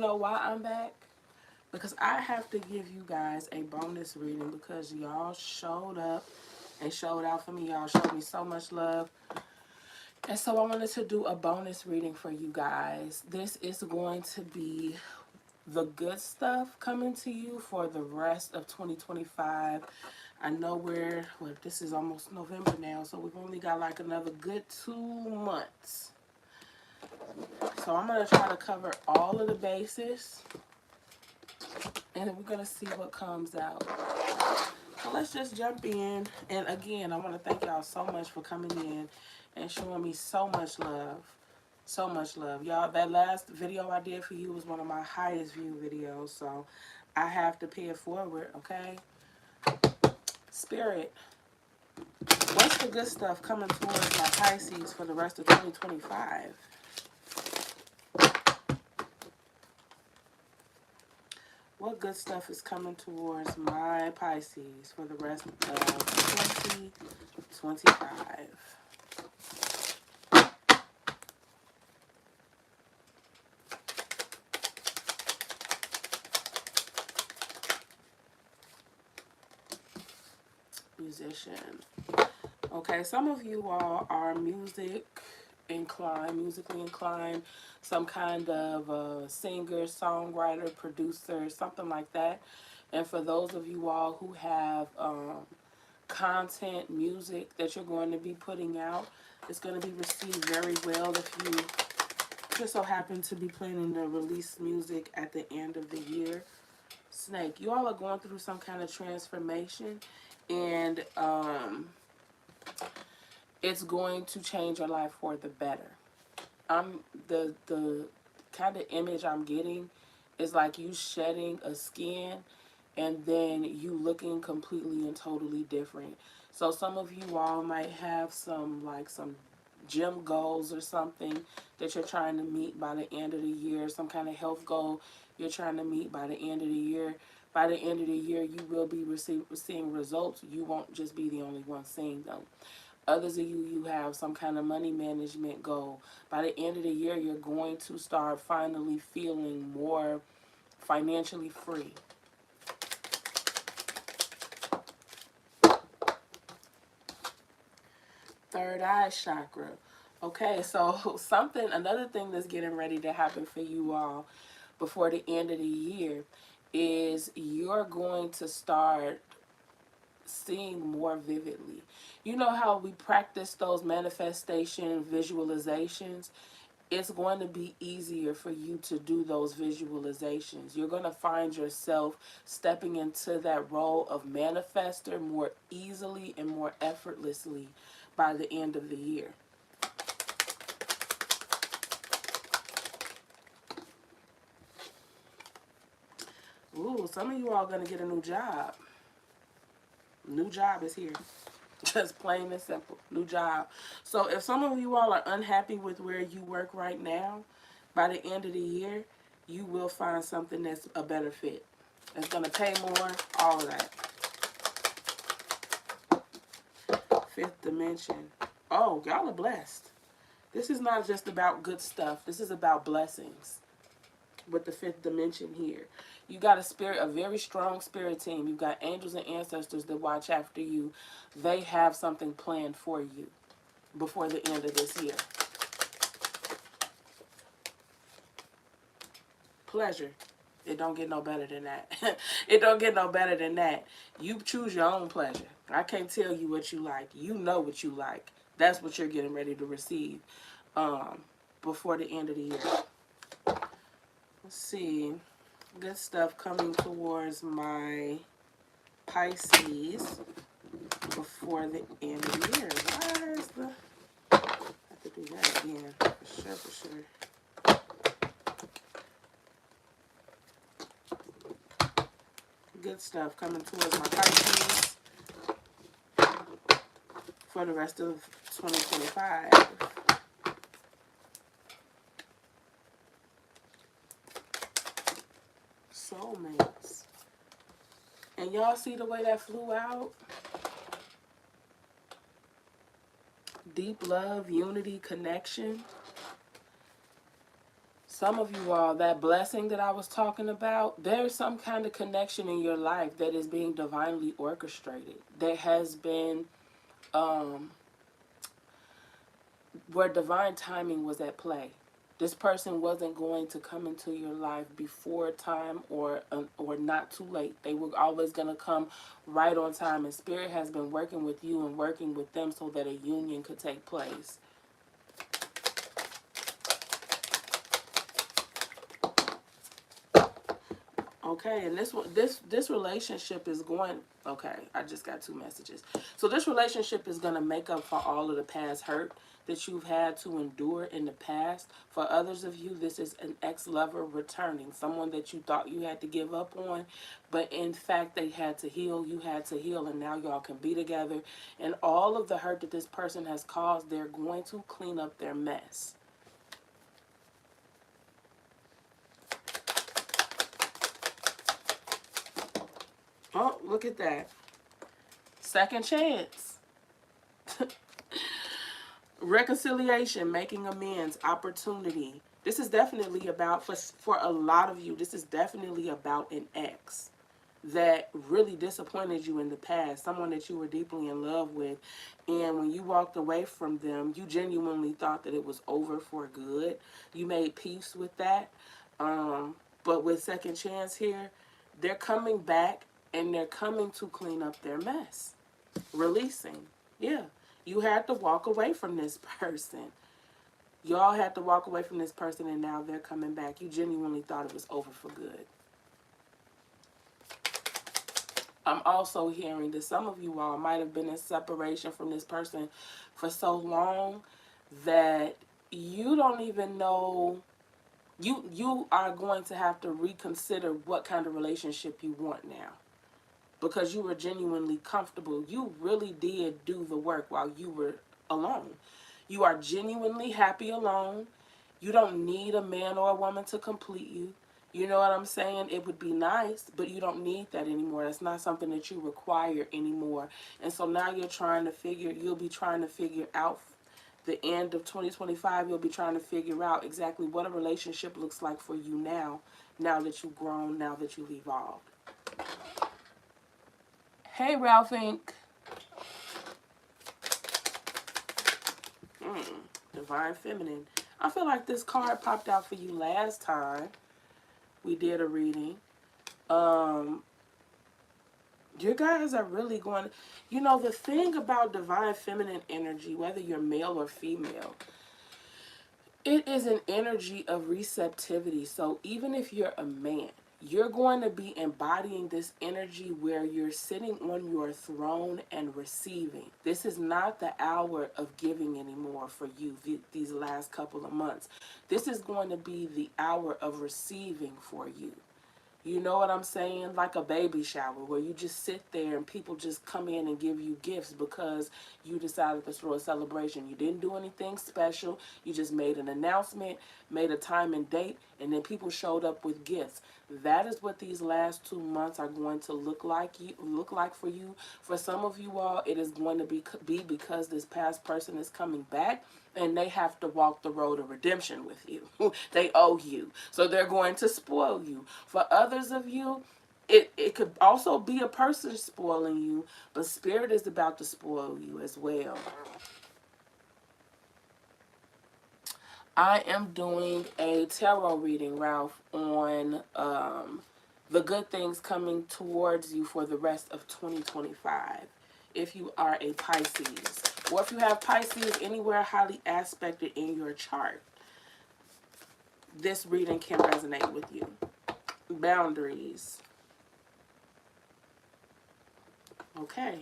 know why I'm back? Because I have to give you guys a bonus reading because y'all showed up and showed out for me. Y'all showed me so much love. And so I wanted to do a bonus reading for you guys. This is going to be the good stuff coming to you for the rest of 2025. I know this is almost November now, so we've only got like another good 2 months. So I'm going to try to cover all of the bases, and then we're going to see what comes out. So let's just jump in. And again, I want to thank y'all so much for coming in and showing me so much love. So much love. Y'all, that last video I did for you was one of my highest view videos, so I have to pay it forward, okay? Spirit, what's the good stuff coming towards my Pisces for the rest of 2025? What good stuff is coming towards my Pisces for the rest of 2025? Musician. Okay, some of you all are musically inclined, some kind of singer, songwriter, producer, something like that. And for those of you all who have content, music that you're going to be putting out, it's going to be received very well. If you just so happen to be planning to release music at the end of the year, Snake, you all are going through some kind of transformation, and it's going to change your life for the better. The kind of image I'm getting is like you shedding a skin and then you looking completely and totally different. So some of you all might have some gym goals or something that you're trying to meet by the end of the year, some kind of health goal you're trying to meet by the end of the year. By the end of the year, you will be seeing results. You won't just be the only one seeing them. Others of you have some kind of money management goal. By the end of the year, you're going to start finally feeling more financially free. Third eye chakra. Okay, so another thing that's getting ready to happen for you all before the end of the year is you're going to start seeing more vividly. You know how we practice those manifestation visualizations? It's going to be easier for you to do those visualizations. You're going to find yourself stepping into that role of manifester more easily and more effortlessly by the end of the year. Ooh, some of you all are going to get a new job. New job is here. Just plain and simple. New job. So if some of you all are unhappy with where you work right now, by the end of the year, you will find something that's a better fit. It's going to pay more, all of that. Fifth dimension. Oh, y'all are blessed. This is not just about good stuff. This is about blessings with the fifth dimension here. You got a very strong spirit team. You've got angels and ancestors that watch after you. They have something planned for you before the end of this year. Pleasure. It don't get no better than that. It don't get no better than that. You choose your own pleasure. I can't tell you what you like. You know what you like. That's what you're getting ready to receive before the end of the year. Let's see. Good stuff coming towards my Pisces before the end of the year. Why is the... I have to do that again. For sure. Good stuff coming towards my Pisces for the rest of 2025. Soulmates. And y'all see the way that flew out? Deep love, unity, connection. Some of you all, that blessing that I was talking about, there's some kind of connection in your life that is being divinely orchestrated. That has been, where divine timing was at play. This person wasn't going to come into your life before time or not too late. They were always going to come right on time. And Spirit has been working with you and working with them so that a union could take place. Okay, and this relationship is going. Okay, I just got 2 messages. So this relationship is going to make up for all of the past hurt that you've had to endure in the past. For others of you, this is an ex-lover returning, someone that you thought you had to give up on, but in fact they had to heal, you had to heal, and now y'all can be together. And all of the hurt that this person has caused, they're going to clean up their mess. Oh, look at that. Second chance. Reconciliation, making amends, opportunity. This is definitely about, for a lot of you, this is definitely about an ex that really disappointed you in the past, someone that you were deeply in love with, and when you walked away from them, you genuinely thought that it was over for good. You made peace with that. But with second chance here, they're coming back and they're coming to clean up their mess. Releasing. Yeah. You had to walk away from this person. Y'all had to walk away from this person and now they're coming back. You genuinely thought it was over for good. I'm also hearing that some of you all might have been in separation from this person for so long that you don't even know. You are going to have to reconsider what kind of relationship you want now. Because you were genuinely comfortable. You really did do the work while you were alone. You are genuinely happy alone. You don't need a man or a woman to complete you. You know what I'm saying? It would be nice, but you don't need that anymore. That's not something that you require anymore. And so now you'll be trying to figure out the end of 2025. You'll be trying to figure out exactly what a relationship looks like for you now that you've grown, now that you've evolved. Hey, Ralph Inc. Divine Feminine. I feel like this card popped out for you last time we did a reading. You guys are really going... You know, the thing about Divine Feminine energy, whether you're male or female, it is an energy of receptivity. So even if you're a man, you're going to be embodying this energy where you're sitting on your throne and receiving. This is not the hour of giving anymore for you these last couple of months. This is going to be the hour of receiving for you. You know what I'm saying? Like a baby shower where you just sit there and people just come in and give you gifts because you decided to throw a celebration. You didn't do anything special. You just made an announcement, made a time and date, and then people showed up with gifts. That is what these last 2 months are going to look like for you. For some of you all, it is going to be because this past person is coming back and they have to walk the road of redemption with you. They owe you. So they're going to spoil you. For others of you, it could also be a person spoiling you, but Spirit is about to spoil you as well. I am doing a tarot reading, Ralph, on the good things coming towards you for the rest of 2025. If you are a Pisces, or if you have Pisces anywhere highly aspected in your chart, this reading can resonate with you. Boundaries. Okay.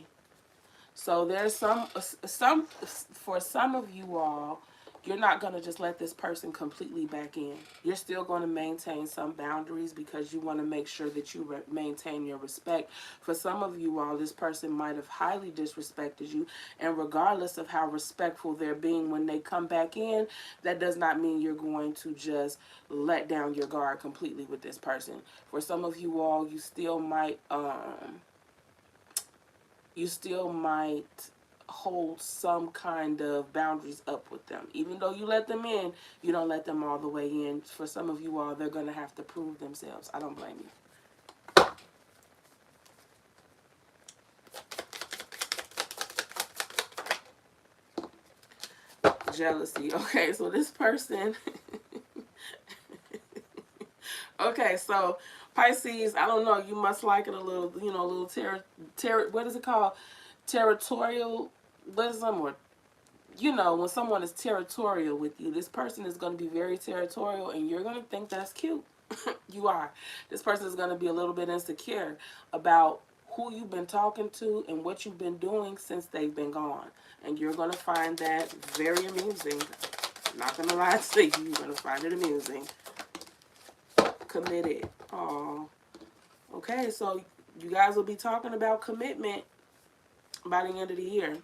So there's some for some of you all, you're not going to just let this person completely back in. You're still going to maintain some boundaries because you want to make sure that you maintain your respect. For some of you all, this person might have highly disrespected you, and regardless of how respectful they're being when they come back in, that does not mean you're going to just let down your guard completely with this person. For some of you all, you still might hold some kind of boundaries up with them. Even though you let them in, you don't let them all the way in. For some of you all, they're going to have to prove themselves. I don't blame you. Jealousy. Okay, so this person. Okay, so Pisces, I don't know, you must like it a little, you know, a little what is it called? Territorialism, or, you know, when someone is territorial with you, this person is going to be very territorial and you're going to think that's cute. You are. This person is going to be a little bit insecure about who you've been talking to and what you've been doing since they've been gone. And you're going to find that very amusing. I'm not going to lie to you, you're going to find it amusing. Committed. Oh, okay, so you guys will be talking about commitment by the end of the year.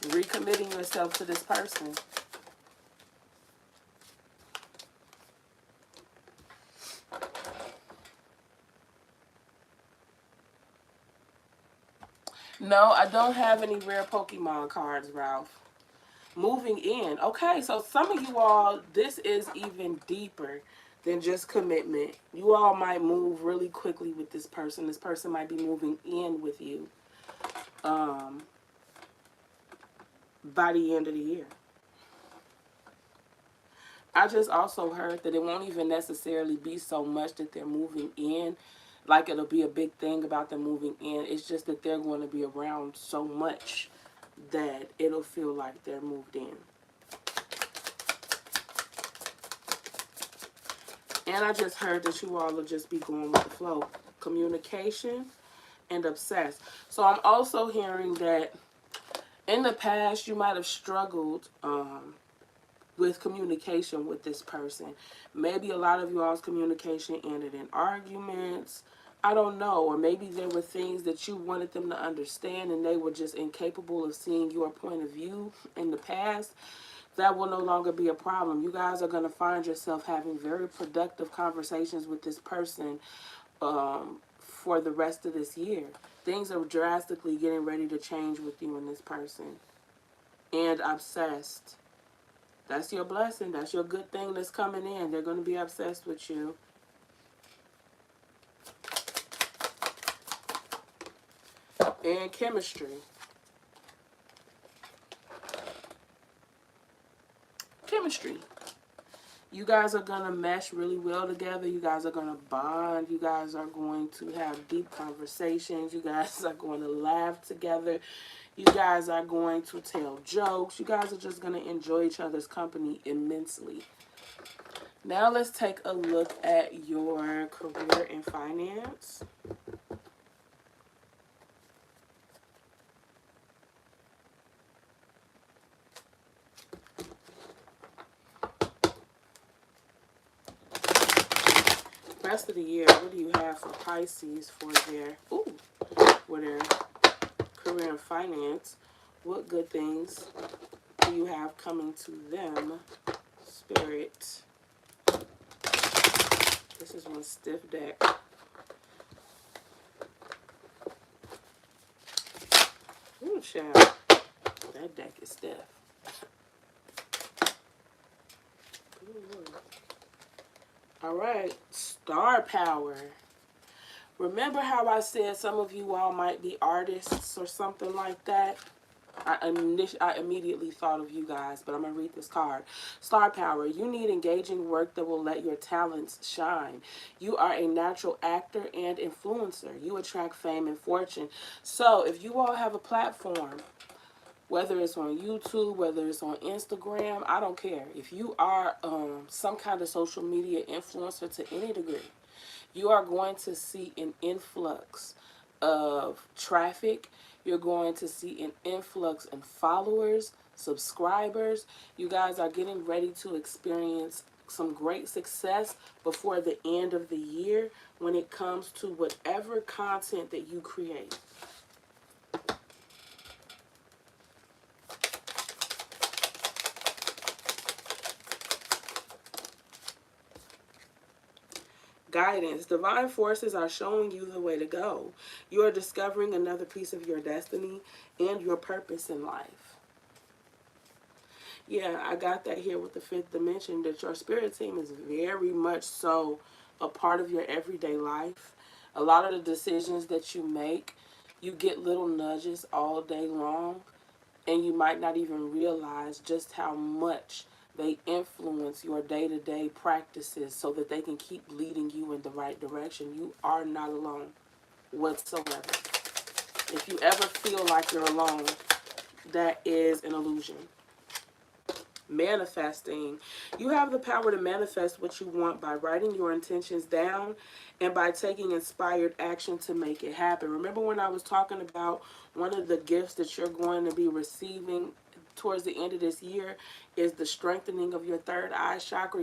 Recommitting yourself to this person. No, I don't have any rare Pokemon cards, Ralph. Moving in. Okay, so some of you all, this is even deeper than just commitment. You all might move really quickly with this person. This person might be moving in with you by the end of the year. I just also heard that it won't even necessarily be so much that they're moving in, like it'll be a big thing about them moving in. It's just that they're going to be around so much that it'll feel like they're moved in. And I just heard that you all will just be going with the flow. Communication and obsessed. So I'm also hearing that in the past you might have struggled with communication with this person. Maybe a lot of you all's communication ended in arguments. I don't know. Or maybe there were things that you wanted them to understand and they were just incapable of seeing your point of view in the past. That will no longer be a problem. You guys are going to find yourself having very productive conversations with this person for the rest of this year. Things are drastically getting ready to change with you and this person. And obsessed. That's your blessing. That's your good thing that's coming in. They're going to be obsessed with you. And chemistry. Chemistry. You guys are going to mesh really well together. You guys are going to bond. You guys are going to have deep conversations. You guys are going to laugh together. You guys are going to tell jokes. You guys are just going to enjoy each other's company immensely. Now let's take a look at your career and finance. Rest of the year, what do you have for Pisces for their career and finance? What good things do you have coming to them, Spirit? This is one stiff deck. Ooh, child. That deck is stiff. Ooh. All right, star power. Remember how I said some of you all might be artists or something like that? I immediately thought of you guys, but I'm going to read this card. Star power. You need engaging work that will let your talents shine. You are a natural actor and influencer. You attract fame and fortune. So if you all have a platform, whether it's on YouTube, whether it's on Instagram, I don't care. If you are some kind of social media influencer to any degree, you are going to see an influx of traffic. You're going to see an influx in followers, subscribers. You guys are getting ready to experience some great success before the end of the year when it comes to whatever content that you create. Guidance. Divine forces are showing you the way to go. You are discovering another piece of your destiny and your purpose in life. Yeah, I got that here with the fifth dimension, that your spirit team is very much so a part of your everyday life. A lot of the decisions that you make, you get little nudges all day long, and you might not even realize just how much they influence your day-to-day practices so that they can keep leading you in the right direction. You are not alone whatsoever. If you ever feel like you're alone, that is an illusion. Manifesting. You have the power to manifest what you want by writing your intentions down and by taking inspired action to make it happen. Remember when I was talking about one of the gifts that you're going to be receiving towards the end of this year is the strengthening of your third eye chakra,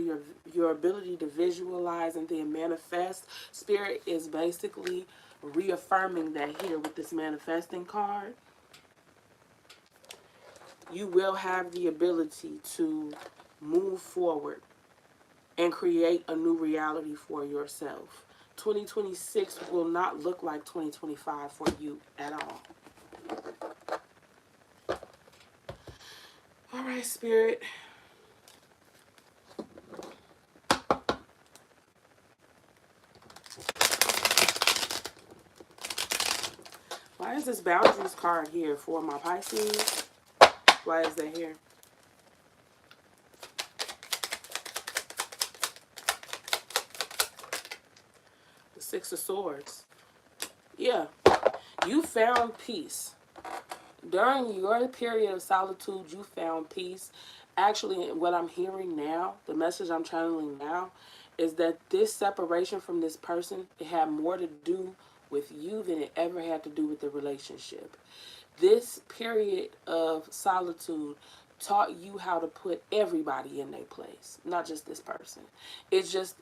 your ability to visualize and then manifest. Spirit is basically reaffirming that here with this manifesting card. You will have the ability to move forward and create a new reality for yourself. 2026 will not look like 2025 for you at all. All right, Spirit. Why is this boundaries card here for my Pisces? Why is that here? The Six of Swords. Yeah. You found peace. During your period of solitude, you found peace. Actually, what I'm hearing now, the message I'm channeling now, is that this separation from this person, it had more to do with you than it ever had to do with the relationship. This period of solitude taught you how to put everybody in their place, not just this person. It's just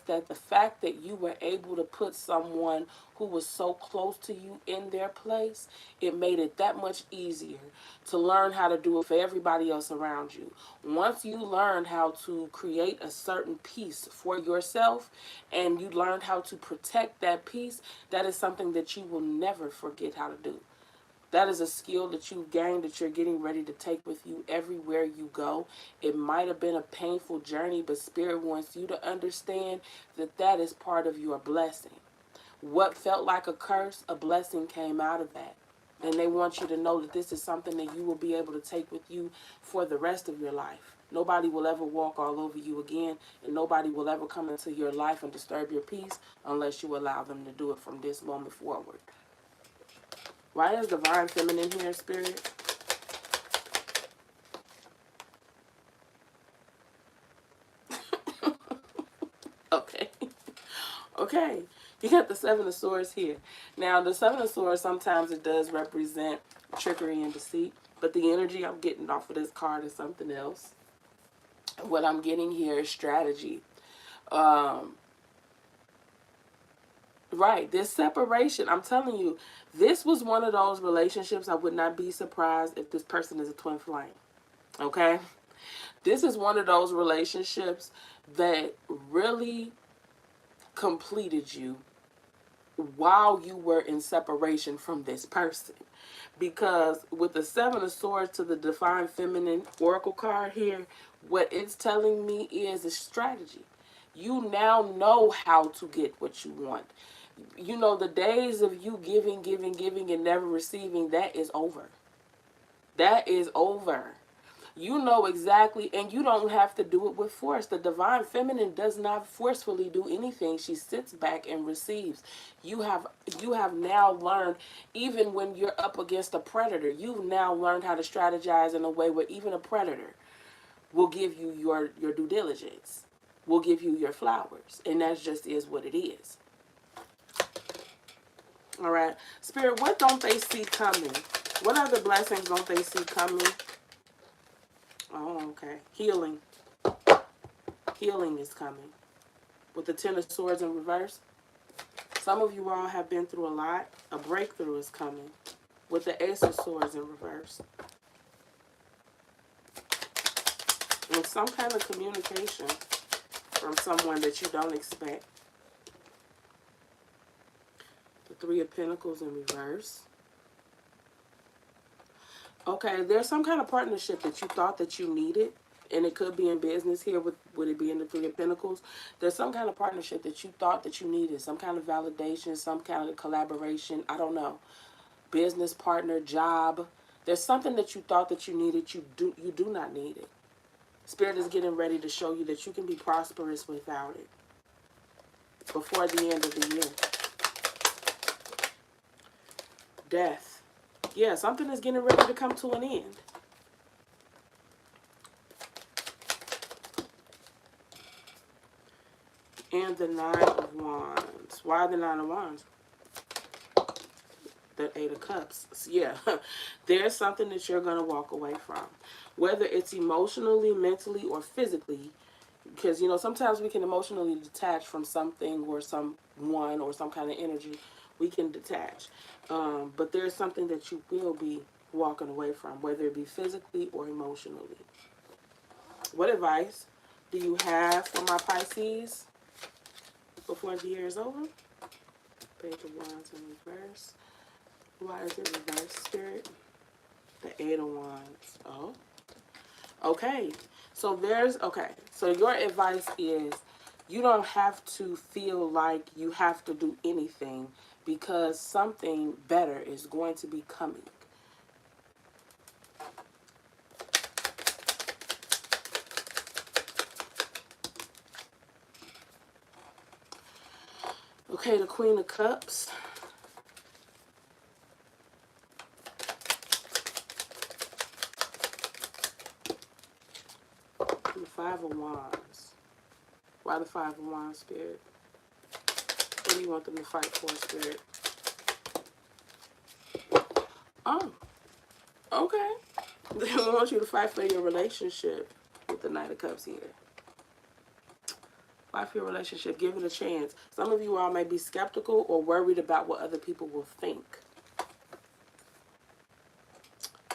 that the fact that you were able to put someone who was so close to you in their place, it made it that much easier to learn how to do it for everybody else around you. Once you learned how to create a certain peace for yourself and you learned how to protect that peace, that is something that you will never forget how to do. That is a skill that you've gained that you're getting ready to take with you everywhere you go. It might have been a painful journey, but Spirit wants you to understand that that is part of your blessing. What felt like a curse, a blessing came out of that. And they want you to know that this is something that you will be able to take with you for the rest of your life. Nobody will ever walk all over you again, and nobody will ever come into your life and disturb your peace unless you allow them to do it from this moment forward. Why is Divine Feminine here, Spirit? Okay. Okay. You got the Seven of Swords here. Now, the Seven of Swords, sometimes it does represent trickery and deceit. But the energy I'm getting off of this card is something else. What I'm getting here is strategy. Right. This separation, I'm telling you, this was one of those relationships I would not be surprised if this person is a twin flame. Okay? This is one of those relationships that really completed you while you were in separation from this person. Because with the Seven of Swords to the Divine Feminine Oracle card here, what it's telling me is a strategy. You now know how to get what you want. You know, the days of you giving, giving, giving, and never receiving, that is over. That is over. You know exactly, and you don't have to do it with force. The Divine Feminine does not forcefully do anything. She sits back and receives. You have now learned, even when you're up against a predator, you've now learned how to strategize in a way where even a predator will give you your due diligence, will give you your flowers, and that just is what it is. All right, Spirit, what don't they see coming? What other blessings don't they see coming? Oh, okay. Healing. Healing is coming. With the Ten of Swords in reverse. Some of you all have been through a lot. A breakthrough is coming. With the Ace of Swords in reverse. With some kind of communication from someone that you don't expect. The Three of Pentacles in reverse. Okay, there's some kind of partnership that you thought that you needed, and it could be in business here with it being the Three of Pentacles. There's some kind of partnership that you thought that you needed, some kind of validation, some kind of collaboration, I don't know. Business partner, job. There's something that you thought that you needed, you do not need it. Spirit is getting ready to show you that you can be prosperous without it before the end of the year. Death. Yeah, something is getting ready to come to an end. And the Nine of Wands. Why the Nine of Wands? The Eight of Cups. Yeah, there's something that you're going to walk away from. Whether it's emotionally, mentally, or physically. Because, you know, sometimes we can emotionally detach from something or someone or some kind of energy. We can detach. But there's something that you will be walking away from, whether it be physically or emotionally. What advice do you have for my Pisces before the year is over? Page of Wands in reverse. Why is it reverse, Spirit? The Eight of Wands. Oh. Okay. So your advice is you don't have to feel like you have to do anything because something better is going to be coming. Okay, the Queen of Cups. The Five of Wands. Why the Five of Wands, Spirit? What do you want them to fight for, Spirit? Oh, okay. They want you to fight for your relationship with the Knight of Cups here. Fight for your relationship. Give it a chance. Some of you all may be skeptical or worried about what other people will think.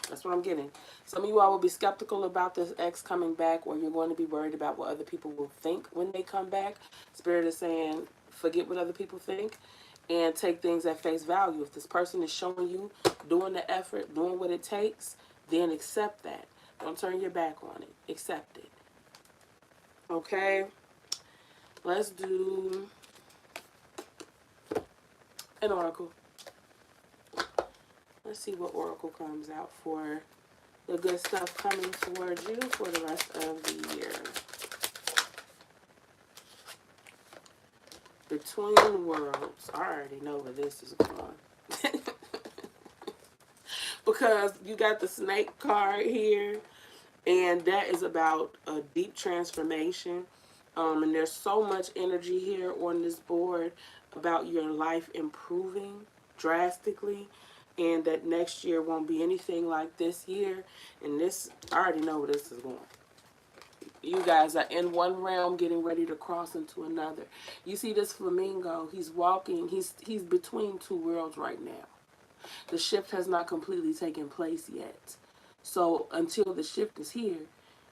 That's what I'm getting. Some of you all will be skeptical about this ex coming back, or you're going to be worried about what other people will think when they come back. Spirit is saying, forget what other people think and take things at face value. If this person is showing you, doing the effort, doing what it takes, then accept that. Don't turn your back on it. Accept it. Okay? Let's do an oracle. Let's see what oracle comes out for the good stuff coming towards you for the rest of the year. Between Worlds. I already know where this is going. Because you got the Snake card here, and that is about a deep transformation. And there's so much energy here on this board about your life improving drastically, and that next year won't be anything like this year. And this, I already know where this is going. You guys are in one realm getting ready to cross into another. You see this flamingo, he's walking, he's between two worlds right now. The shift has not completely taken place yet. So until the shift is here,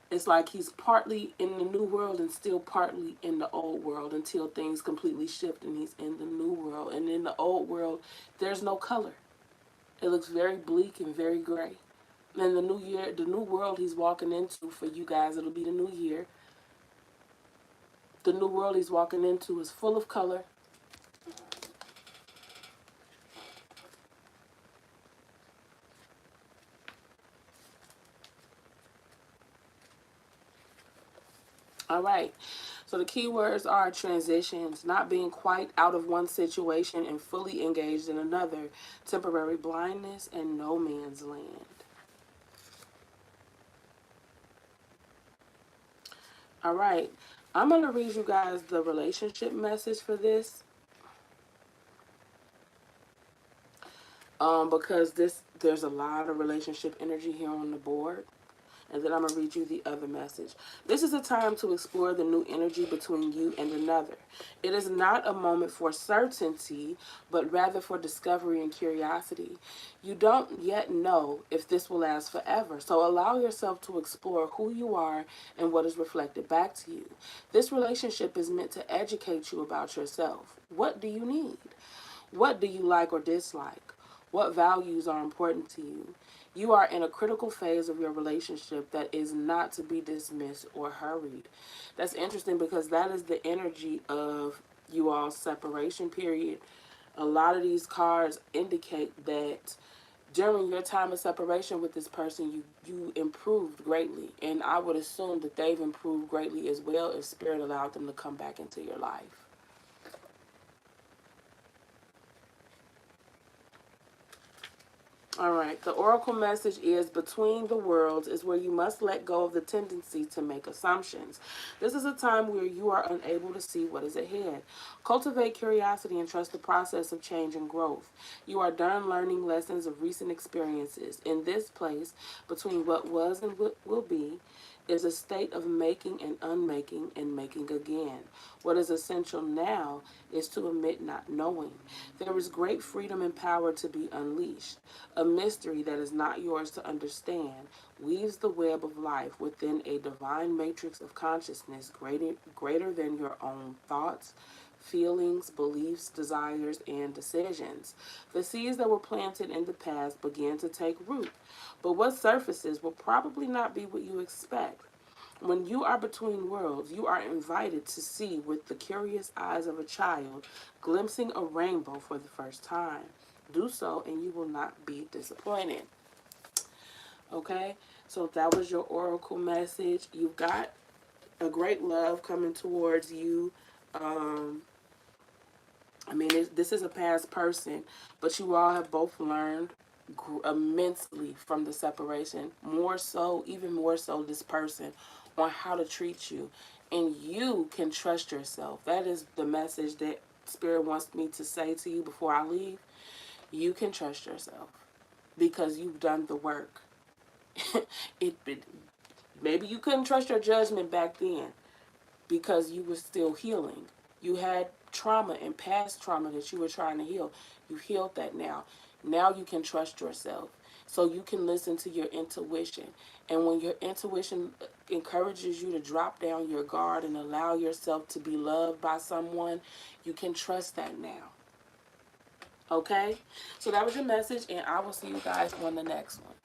it's like he's partly in the new world and still partly in the old world until things completely shift and he's in the new world. And in the old world, there's no color. It looks very bleak and very gray. And the new year, the new world he's walking into for you guys, it'll be the new year. The new world he's walking into is full of color. All right. So the key words are transitions, not being quite out of one situation and fully engaged in another, temporary blindness, and no man's land. All right. I'm going to read you guys the relationship message for this. Because there's a lot of relationship energy here on the board. And then I'm going to read you the other message. This is a time to explore the new energy between you and another. It is not a moment for certainty, but rather for discovery and curiosity. You don't yet know if this will last forever, so allow yourself to explore who you are and what is reflected back to you. This relationship is meant to educate you about yourself. What do you need? What do you like or dislike? What values are important to you? You are in a critical phase of your relationship that is not to be dismissed or hurried. That's interesting because that is the energy of you all's separation period. A lot of these cards indicate that during your time of separation with this person, you improved greatly. And I would assume that they've improved greatly as well if Spirit allowed them to come back into your life. All right, the oracle message is between the worlds is where you must let go of the tendency to make assumptions. This is a time where you are unable to see what is ahead. Cultivate curiosity and trust the process of change and growth. You are done learning lessons of recent experiences. In this place, between what was and what will be, is a state of making and unmaking and making again. What is essential now is to admit not knowing. There is great freedom and power to be unleashed. A mystery that is not yours to understand weaves the web of life within a divine matrix of consciousness greater than your own thoughts, feelings, beliefs, desires, and decisions. The seeds that were planted in the past began to take root, but what surfaces will probably not be what you expect. When you are between worlds, you are invited to see with the curious eyes of a child, glimpsing a rainbow for the first time. Do so, and you will not be disappointed. Okay? So that was your oracle message. You've got a great love coming towards you. This is a past person, but you all have both learned immensely from the separation. More so, even more so, this person on how to treat you. And you can trust yourself. That is the message that Spirit wants me to say to you before I leave. You can trust yourself because you've done the work. Maybe you couldn't trust your judgment back then because you were still healing. You had trauma and past trauma that you were trying to heal. You healed that now. Now you can trust yourself. So you can listen to your intuition. And when your intuition encourages you to drop down your guard and allow yourself to be loved by someone, you can trust that now. Okay? So that was your message, and I will see you guys on the next one.